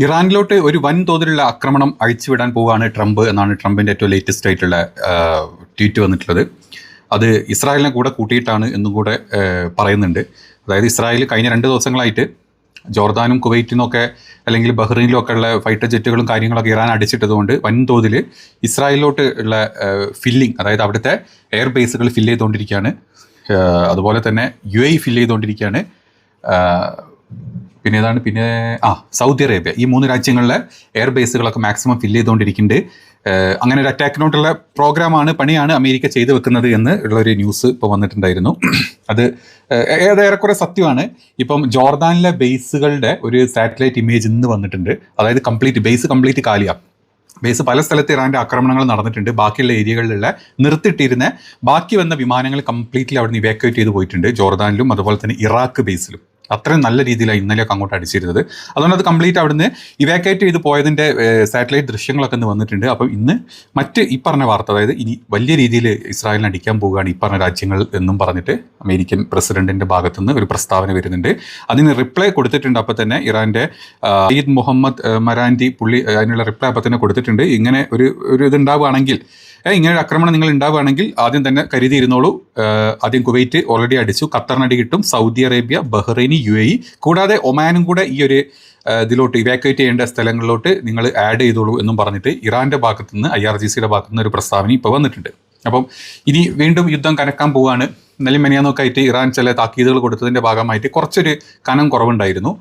ഇറാനിലോട്ട് ഒരു വൻതോതിലുള്ള ആക്രമണം അഴിച്ചുവിടാൻ പോവുകയാണ് ട്രംപ് എന്നാണ് ട്രംപിൻ്റെ ഏറ്റവും ലേറ്റസ്റ്റ് ആയിട്ടുള്ള ട്വീറ്റ് വന്നിട്ടുള്ളത്. അത് ഇസ്രായേലിനെ കൂടെ കൂട്ടിയിട്ടാണ് എന്നും കൂടെ പറയുന്നുണ്ട്. അതായത് ഇസ്രായേൽ കഴിഞ്ഞ 2 ദിവസങ്ങളായിട്ട് ജോർദാനും കുവൈറ്റിനും ഒക്കെ അല്ലെങ്കിൽ ബഹ്റൈനിലും ഒക്കെ ഉള്ള ഫൈറ്റർ ജെറ്റുകളും കാര്യങ്ങളൊക്കെ ഇറാൻ അടിച്ചിട്ടതുകൊണ്ട് വൻതോതിൽ ഇസ്രായേലിലോട്ട് ഉള്ള ഫില്ലിങ്, അതായത് അവിടുത്തെ എയർ ബേസുകൾ ഫില്ല് ചെയ്തുകൊണ്ടിരിക്കുകയാണ്. അതുപോലെ തന്നെ UAE ഫില്ല് ചെയ്തുകൊണ്ടിരിക്കുകയാണ്. പിന്നെ സൗദി അറേബ്യ, ഈ 3 രാജ്യങ്ങളിലെ എയർ ബേസുകളൊക്കെ മാക്സിമം ഫില്ല് ചെയ്തുകൊണ്ടിരിക്കുന്നുണ്ട്. അങ്ങനെ ഒരു അറ്റാക്കിനോട്ടുള്ള പ്രോഗ്രാമാണ്, പണിയാണ് അമേരിക്ക ചെയ്തു വെക്കുന്നത് എന്ന് ഉള്ളൊരു ന്യൂസ് ഇപ്പോൾ വന്നിട്ടുണ്ടായിരുന്നു. അത് ഏറെക്കുറെ സത്യമാണ്. ഇപ്പം ജോർദാനിലെ ബേസുകളുടെ ഒരു സാറ്റലൈറ്റ് ഇമേജ് ഇന്ന് വന്നിട്ടുണ്ട്. അതായത് ബേസ് കംപ്ലീറ്റ് കാലിയാണ്. ബേസ് പല സ്ഥലത്ത് ഇറാൻ്റെ ആക്രമണങ്ങൾ നടന്നിട്ടുണ്ട്. ബാക്കിയുള്ള ഏരിയകളിലുള്ള നിർത്തിയിട്ടിരുന്ന ബാക്കി വന്ന വിമാനങ്ങൾ കംപ്ലീറ്റ്ലി അവിടെ നിന്ന് ഇവാക്യുവേറ്റ് ചെയ്ത് പോയിട്ടുണ്ട്. ജോർദാനിലും അതുപോലെ തന്നെ ഇറാഖ് ബേസിലും അത്രയും നല്ല രീതിയിലാണ് ഇന്നലെയൊക്കെ അങ്ങോട്ട് അടിച്ചിരുന്നത്. അതുകൊണ്ട് അത് കംപ്ലീറ്റ് അവിടുന്ന് ഇവാക്യുവേറ്റ് ചെയ്ത് പോയതിൻ്റെ സാറ്റലൈറ്റ് ദൃശ്യങ്ങളൊക്കെ ഇന്ന് വന്നിട്ടുണ്ട്. അപ്പം ഇന്ന് ഈ പറഞ്ഞ വാർത്ത, അതായത് ഇനി വലിയ രീതിയിൽ ഇസ്രായേലിനെ അടിക്കാൻ പോവുകയാണ് ഈ പറഞ്ഞ രാജ്യങ്ങൾ എന്നും പറഞ്ഞിട്ട് അമേരിക്കൻ പ്രസിഡന്റിൻ്റെ ഭാഗത്തുനിന്ന് ഒരു പ്രസ്താവന വരുന്നുണ്ട്. അതിന് റിപ്ലൈ കൊടുത്തിട്ടുണ്ട്. അപ്പോൾ തന്നെ ഇറാൻ്റെ സയ്യിദ് മുഹമ്മദ് മരാൻഡി പുള്ളി അതിനുള്ള റിപ്ലൈ അപ്പോൾ തന്നെ കൊടുത്തിട്ടുണ്ട്. ഇങ്ങനെ ഒരു ഇതുണ്ടാവുകയാണെങ്കിൽ, ഇങ്ങനെ ഒരു ആക്രമണം നിങ്ങൾ ഉണ്ടാവുകയാണെങ്കിൽ ആദ്യം തന്നെ കരുതിയിരുന്നോളൂ. ആദ്യം കുവൈറ്റ് ഓൾറെഡി അടിച്ചു, ഖത്തറിനടി കിട്ടും, സൗദി അറേബ്യ, ബഹ്റൈൻ, UAE കൂടാതെ ഒമാനും കൂടെ ഈ ഒരു ഇതിലോട്ട് ഇവാക്യുവേറ്റ് ചെയ്യേണ്ട സ്ഥലങ്ങളിലോട്ട് നിങ്ങൾ ആഡ് ചെയ്തോളൂ എന്നും പറഞ്ഞിട്ട് ഇറാൻ്റെ ഭാഗത്തുനിന്ന് IRGCയുടെ ഭാഗത്തുനിന്ന് ഒരു പ്രസ്താവന ഇപ്പോൾ വന്നിട്ടുണ്ട്. അപ്പം ഇനി വീണ്ടും യുദ്ധം കനക്കാൻ പോവുകയാണ്. ഇന്നലെയും മെനിയാന്നൊക്കെ ആയിട്ട് ഇറാൻ ചില താക്കീതുകൾ കൊടുത്തതിൻ്റെ ഭാഗമായിട്ട് കുറച്ചൊരു കനം കുറവുണ്ടായിരുന്നു.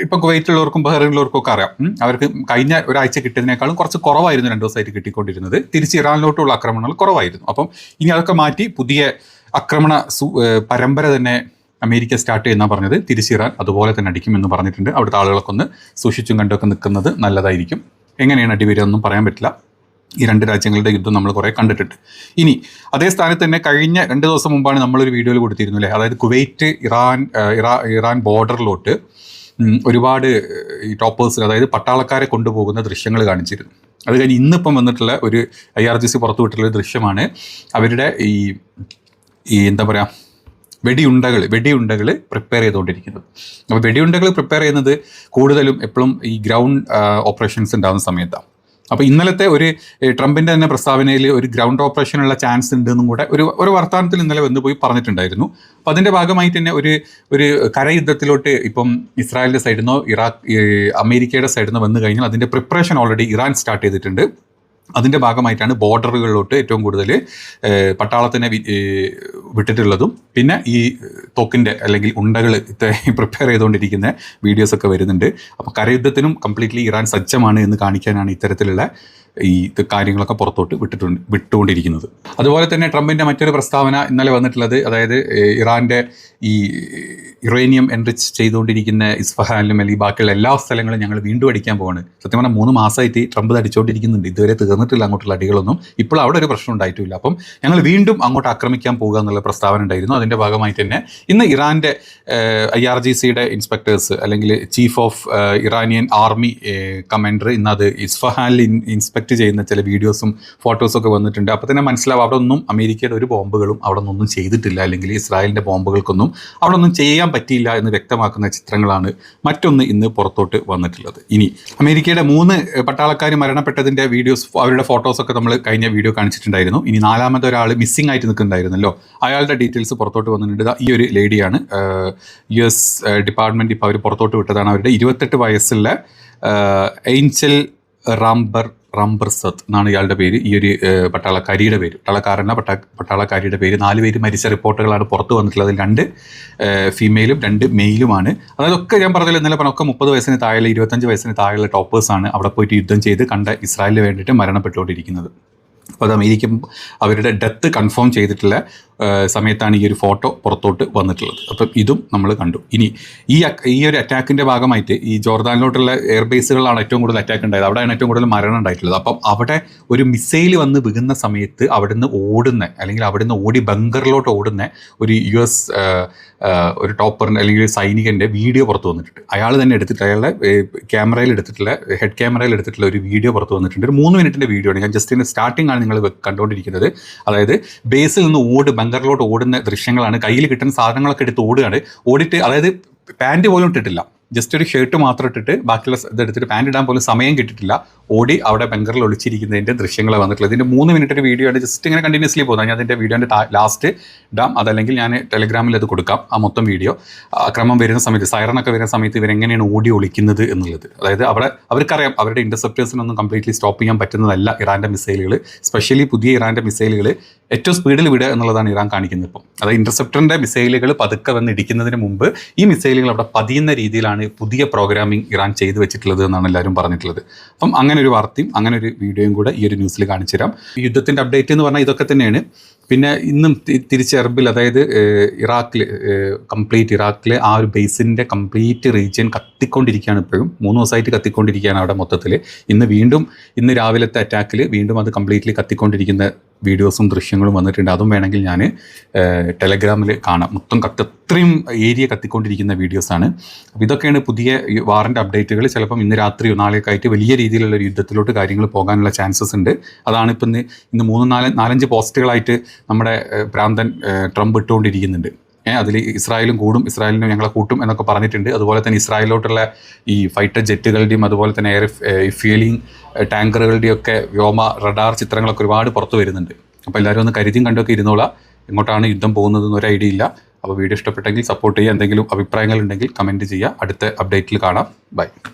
ഇപ്പം കുവൈറ്റിലുള്ളവർക്കും ബഹ്റൈനിലുള്ളവർക്കും ഒക്കെ അറിയാം, അവർക്ക് കഴിഞ്ഞ ഒരാഴ്ച കിട്ടിയതിനേക്കാളും കുറച്ച് കുറവായിരുന്നു 2 ദിവസമായിട്ട് കിട്ടിക്കൊണ്ടിരുന്നത്. തിരിച്ച് ഇറാനിലോട്ടുള്ള ആക്രമണങ്ങൾ കുറവായിരുന്നു. അപ്പം ഇനി അതൊക്കെ മാറ്റി പുതിയ ആക്രമണ പരമ്പര തന്നെ അമേരിക്ക സ്റ്റാർട്ട് ചെയ്യുന്ന പറഞ്ഞത്. തിരിച്ച് ഇറാൻ അതുപോലെ തന്നെ അടിക്കുമെന്ന് പറഞ്ഞിട്ടുണ്ട്. അവിടുത്തെ ആളുകളൊക്കെ ഒന്ന് സൂക്ഷിച്ചും കണ്ടൊക്കെ നിൽക്കുന്നത് നല്ലതായിരിക്കും. എങ്ങനെയാണ് അടിവരുമെന്നും പറയാൻ പറ്റില്ല. ഈ 2 രാജ്യങ്ങളുടെ യുദ്ധം നമ്മൾ കുറേ കണ്ടിട്ടുണ്ട്. ഇനി അതേ സ്ഥാനത്ത് തന്നെ കഴിഞ്ഞ 2 ദിവസം മുമ്പാണ് നമ്മളൊരു വീഡിയോയിൽ കൊടുത്തിരുന്നു അല്ലേ, അതായത് കുവൈറ്റ് ഇറാൻ ബോർഡറിലോട്ട് ഒരുപാട് ഈ ടോപ്പേഴ്സ്, അതായത് പട്ടാളക്കാരെ കൊണ്ടുപോകുന്ന ദൃശ്യങ്ങൾ കാണിച്ചിരുന്നു. അത് കഴിഞ്ഞ് ഇന്നിപ്പം വന്നിട്ടുള്ള ഒരു IRGC പുറത്തുവിട്ടുള്ള ദൃശ്യമാണ് അവരുടെ ഈ എന്താ പറയുക, വെടിയുണ്ടകൾ പ്രിപ്പയർ ചെയ്തുകൊണ്ടിരിക്കുന്നത്. അപ്പോൾ വെടിയുണ്ടകൾ പ്രിപ്പയർ ചെയ്യുന്നത് കൂടുതലും എപ്പോഴും ഈ ഗ്രൗണ്ട് ഓപ്പറേഷൻസ് ഉണ്ടാകുന്ന സമയത്താണ്. അപ്പോൾ ഇന്നലത്തെ ഒരു ട്രംപിൻ്റെ തന്നെ പ്രസ്താവനയിൽ ഒരു ഗ്രൗണ്ട് ഓപ്പറേഷനുള്ള ചാൻസ് ഉണ്ടെന്നും കൂടെ ഒരു വർത്തമാനത്തിൽ ഇന്നലെ വന്ന് പോയി പറഞ്ഞിട്ടുണ്ടായിരുന്നു. അപ്പോൾ അതിൻ്റെ ഭാഗമായിട്ട് തന്നെ ഒരു കരയുദ്ധത്തിലോട്ട് ഇപ്പം ഇസ്രായേലിൻ്റെ സൈഡിൽ നിന്നോ അമേരിക്കയുടെ സൈഡിൽ നിന്നോ വന്നു കഴിഞ്ഞാൽ അതിൻ്റെ പ്രിപ്പറേഷൻ ഓൾറെഡി ഇറാൻ സ്റ്റാർട്ട് ചെയ്തിട്ടുണ്ട്. അതിൻ്റെ ഭാഗമായിട്ടാണ് ബോർഡറുകളിലോട്ട് ഏറ്റവും കൂടുതൽ പട്ടാളത്തിനെ വിട്ടിട്ടുള്ളതും പിന്നെ ഈ തോക്കിൻ്റെ അല്ലെങ്കിൽ ഉണ്ടകൾ പ്രിപ്പയർ ചെയ്തുകൊണ്ടിരിക്കുന്ന വീഡിയോസൊക്കെ വരുന്നുണ്ട്. അപ്പോൾ കരയുദ്ധത്തിനും കംപ്ലീറ്റ്ലി ഇറാൻ സജ്ജമാണ് എന്ന് കാണിക്കാനാണ് ഇത്തരത്തിലുള്ള ഈ കാര്യങ്ങളൊക്കെ പുറത്തോട്ട് വിട്ടുകൊണ്ടിരിക്കുന്നത്. അതുപോലെ തന്നെ ട്രംപിൻ്റെ മറ്റൊരു പ്രസ്താവന ഇന്നലെ വന്നിട്ടുള്ളത്, അതായത് ഇറാൻ്റെ ഈ യുറേനിയം എൻറിച്ച് ചെയ്തുകൊണ്ടിരിക്കുന്ന ഇസ്ഫഹാനിലും അല്ലെങ്കിൽ ബാക്കിയുള്ള എല്ലാ സ്ഥലങ്ങളും ഞങ്ങൾ വീണ്ടും അടിക്കാൻ പോവാണ്. സത്യം പറഞ്ഞാൽ 3 മാസമായിട്ട് ട്രംപ് അടിച്ചുകൊണ്ടിരിക്കുന്നുണ്ട്. ഇതുവരെ തീർന്നിട്ടില്ല അങ്ങോട്ടുള്ള അടികളൊന്നും. ഇപ്പോൾ അവിടെ ഒരു പ്രശ്നം ഉണ്ടായിട്ടില്ല. അപ്പം ഞങ്ങൾ വീണ്ടും അങ്ങോട്ട് ആക്രമിക്കാൻ പോകുക എന്നുള്ള പ്രസ്താവന ഉണ്ടായിരുന്നു. അതിൻ്റെ ഭാഗമായിട്ട് തന്നെ ഇന്ന് ഇറാൻ്റെ IRGCയുടെ ഇൻസ്പെക്ടേഴ്സ് അല്ലെങ്കിൽ chief of Iranian army commander ഇന്ന് അത് ഇസ്ഫഹാനിൽ ഇൻസ്പെക്ട് ചെയ്യുന്ന ചില വീഡിയോസും ഫോട്ടോസൊക്കെ വന്നിട്ടുണ്ട്. അപ്പോൾ തന്നെ മനസ്സിലാവും അവിടെ ഒന്നും അമേരിക്കയുടെ ഒരു ബോംബുകളും അവിടെ നിന്നൊന്നും ചെയ്തിട്ടില്ല, അല്ലെങ്കിൽ ഇസ്രായേലിൻ്റെ ബോംബുകൾക്കൊന്നും അവിടെ ഒന്നും ചെയ്യാൻ പറ്റിയില്ല എന്ന് വ്യക്തമാക്കുന്ന ചിത്രങ്ങളാണ് മറ്റൊന്ന് ഇന്ന് പുറത്തോട്ട് വന്നിട്ടുള്ളത്. ഇനി അമേരിക്കയുടെ 3 പട്ടാളക്കാർ മരണപ്പെട്ടതിൻ്റെ വീഡിയോസ്, അവരുടെ ഫോട്ടോസൊക്കെ നമ്മൾ കഴിഞ്ഞ വീഡിയോ കാണിച്ചിട്ടുണ്ടായിരുന്നു. ഇനി 4ാമത്തെ ഒരാൾ മിസ്സിംഗ് ആയിട്ട് നിൽക്കുന്നുണ്ടായിരുന്നല്ലോ, അയാളുടെ ഡീറ്റെയിൽസ് പുറത്തോട്ട് വന്നിട്ടുണ്ട്. ഈ ഒരു ലേഡിയാണ്, US ഡിപ്പാർട്ട്മെൻറ്റ് ഇപ്പോൾ അവർ പുറത്തോട്ട് വിട്ടതാണ്. അവരുടെ 28 വയസ്സുള്ള ഏഞ്ചൽ റംബർസത്ത് എന്നാണ് ഇയാളുടെ പേര്. ഈ ഒരു പട്ടാളക്കാരിയുടെ പേര്, പട്ടാളക്കാരിയുടെ പേര്. 4 പേര് മരിച്ച റിപ്പോർട്ടുകളാണ് പുറത്ത് വന്നിട്ടുള്ളത്. 2 ഫീമെയിലും 2 മെയിലുമാണ്. അതൊക്കെ ഞാൻ പറഞ്ഞില്ല ഇന്നലെ ഒക്കെ 30 വയസ്സിന് താഴെ 25 വയസ്സിന് താഴെയുള്ള ടോപ്പേഴ്സാണ് അവിടെ പോയിട്ട് യുദ്ധം ചെയ്ത് കണ്ട ഇസ്രായേലിന് വേണ്ടിയിട്ട് മരണപ്പെട്ടുകൊണ്ടിരിക്കുന്നത്. അപ്പോൾ അത് അമേരിക്ക അവരുടെ ഡെത്ത് കൺഫേം ചെയ്തിട്ടുള്ള സമയത്താണ് ഈ ഒരു ഫോട്ടോ പുറത്തോട്ട് വന്നിട്ടുള്ളത്. അപ്പം ഇതും നമ്മൾ കണ്ടു. ഇനി ഈ ഒരു അറ്റാക്കിൻ്റെ ഭാഗമായിട്ട് ഈ ജോർദാനിലോട്ടുള്ള എയർബേസുകളാണ് ഏറ്റവും കൂടുതൽ അറ്റാക്ക് ഉണ്ടായത്. അവിടെയാണ് ഏറ്റവും കൂടുതൽ മരണം ഉണ്ടായിട്ടുള്ളത്. അപ്പം അവിടെ ഒരു മിസൈൽ വന്ന് വീഴുന്ന സമയത്ത് അവിടുന്ന് ഓടി ബങ്കറിലോട്ട് ഓടുന്ന ഒരു US ഒരു ടോപ്പറിൻ്റെ അല്ലെങ്കിൽ സൈനികൻ്റെ വീഡിയോ പുറത്ത് വന്നിട്ടുണ്ട്. അയാൾ തന്നെ അയാളുടെ ഹെഡ് ക്യാമറയിൽ എടുത്തിട്ടുള്ള ഒരു വീഡിയോ പുറത്ത് വന്നിട്ടുണ്ട്. ഒരു 3 മിനിറ്റിൻ്റെ വീഡിയോ ആണ്. ഞാൻ ജസ്റ്റ് സ്റ്റാർട്ടിംഗ് ആണ് നിങ്ങൾ കണ്ടുകൊണ്ടിരിക്കുന്നത്. അതായത് ബേസിൽ നിന്ന് ബങ്കറിലോട്ട് ഓടുന്ന ദൃശ്യങ്ങളാണ്. കയ്യിൽ കിട്ടുന്ന സാധനങ്ങളൊക്കെ എടുത്ത് ഓടിയിട്ട്, അതായത് പാൻറ്റ് പോലും ഇട്ടിട്ടില്ല, ജസ്റ്റ് ഒരു ഷർട്ട് മാത്രം ഇട്ടിട്ട് ബാക്കിയുള്ള ഇതെടുത്തിട്ട് പാൻറ് ഇടാൻ പോലും സമയം കിട്ടിയിട്ടില്ല, ഓടി അവിടെ ബങ്കറിൽ ഒളിച്ചിരിക്കുന്നതിൻ്റെ ദൃശ്യങ്ങൾ വന്നിട്ടുള്ളത്. ഇതിൻ്റെ 3 മിനിറ്റ് ഒരു വീഡിയോ ആണ്, ജസ്റ്റ് ഇങ്ങനെ കണ്ടിന്യൂസ്ലി പോകുന്നത്. ഞാൻ അതിൻ്റെ വീഡിയോൻ്റെ ലാസ്റ്റ് ഇടാം, അതല്ലെങ്കിൽ ഞാൻ ടെലഗ്രാമിൽ അത് കൊടുക്കാം, ആ മൊത്തം വീഡിയോ. ക്രമം വരുന്ന സമയത്ത്, സൈറനൊക്കെ വരുന്ന സമയത്ത് ഇവരെങ്ങനെയാണ് ഓടി ഒളിക്കുന്നത് എന്നുള്ളത്. അതായത് അവർക്കറിയാം അവരുടെ ഇൻ്റർസെപ്റ്റേഴ്സിനൊന്നും കംപ്ലീറ്റ്ലി സ്റ്റോപ്പ് ചെയ്യാൻ പറ്റുന്നതല്ല ഇറാൻ്റെ മിസൈലുകൾ, സ്പെഷ്യലി പുതിയ ഇറാൻ്റെ മിസൈലുകൾ ഏറ്റവും സ്പീഡിൽ വിടുക എന്നുള്ളതാണ് ഇറാൻ കാണിക്കുന്നത് ഇപ്പം. അതായത് ഇൻ്റർസെപ്റ്ററിൻ്റെ മിസൈലുകൾ പതുക്കെ വന്ന് ഇടിക്കുന്നതിന് മുമ്പ് ഈ മിസൈലുകൾ അവിടെ പതിയുന്ന രീതിയിലാണ് പുതിയ പ്രോഗ്രാമിംഗ് ഇറാൻ ചെയ്തു വെച്ചിട്ടുള്ളത് എന്നാണ് എല്ലാവരും പറഞ്ഞിട്ടുള്ളത്. അപ്പം അങ്ങനെ ഒരു വാർത്തയും അങ്ങനെ ഒരു വീഡിയോയും കൂടെ ഈ ഒരു ന്യൂസിൽ കാണിച്ചു തരാം. യുദ്ധത്തിൻ്റെ അപ്ഡേറ്റ് എന്ന് പറഞ്ഞാൽ ഇതൊക്കെ തന്നെയാണ്. പിന്നെ ഇന്നും തിരിച്ച് എർബിൽ, അതായത് ഇറാഖിലെ ആ ഒരു ബേസിൻ്റെ കംപ്ലീറ്റ് റീജിയൻ കത്തിക്കൊണ്ടിരിക്കുകയാണ്. ഇപ്പോഴും 3 ദിവസമായിട്ട് കത്തിക്കൊണ്ടിരിക്കുകയാണ് അവിടെ മൊത്തത്തിൽ. ഇന്ന് രാവിലത്തെ അറ്റാക്കിൽ വീണ്ടും അത് കംപ്ലീറ്റ്ലി കത്തിക്കൊണ്ടിരിക്കുന്ന വീഡിയോസും ദൃശ്യങ്ങളും വന്നിട്ടുണ്ട്. അതും വേണമെങ്കിൽ ഞാൻ ടെലഗ്രാമിൽ കാണാം. മൊത്തം അത്രയും ഏരിയ കത്തിക്കൊണ്ടിരിക്കുന്ന വീഡിയോസാണ്. അപ്പോൾ ഇതൊക്കെയാണ് പുതിയ വാറിൻ്റെ അപ്ഡേറ്റുകൾ. ചിലപ്പം ഇന്ന് രാത്രിയോ നാളെയൊക്കെ ആയിട്ട് വലിയ രീതിയിലുള്ള ഒരു യുദ്ധത്തിലോട്ട് കാര്യങ്ങൾ പോകാനുള്ള ചാൻസസ് ഉണ്ട്. അതാണ് ഇപ്പം ഇന്ന് 4-5 പോസ്റ്റുകളായിട്ട് നമ്മുടെ ഭ്രാന്തൻ ട്രംപ് ഇട്ടുകൊണ്ടിരിക്കുന്നുണ്ട്. അതിൽ ഇസ്രായേലും ഇസ്രായേലിനും ഞങ്ങളെ കൂട്ടും എന്നൊക്കെ പറഞ്ഞിട്ടുണ്ട്. അതുപോലെ തന്നെ ഇസ്രായേലിലോട്ടുള്ള ഈ ഫൈറ്റർ ജെറ്റുകളുടെയും അതുപോലെ തന്നെ ഫ്യൂലിംഗ് ടാങ്കറുകളുടെയും ഒക്കെ വ്യോമ റഡാർ ചിത്രങ്ങളൊക്കെ ഒരുപാട് പുറത്ത് വരുന്നുണ്ട്. അപ്പോൾ എല്ലാവരും ഒന്ന് കരുതിയും കണ്ടൊക്കെ ഇരുന്നോളാം. എങ്ങോട്ടാണ് യുദ്ധം പോകുന്നതെന്ന് ഒരു ഐഡിയ ഇല്ല. അപ്പോൾ വീഡിയോ ഇഷ്ടപ്പെട്ടെങ്കിൽ സപ്പോർട്ട് ചെയ്യുക. എന്തെങ്കിലും അഭിപ്രായങ്ങൾ ഉണ്ടെങ്കിൽ കമൻറ്റ് ചെയ്യുക. അടുത്ത അപ്ഡേറ്റിൽ കാണാം. ബൈ.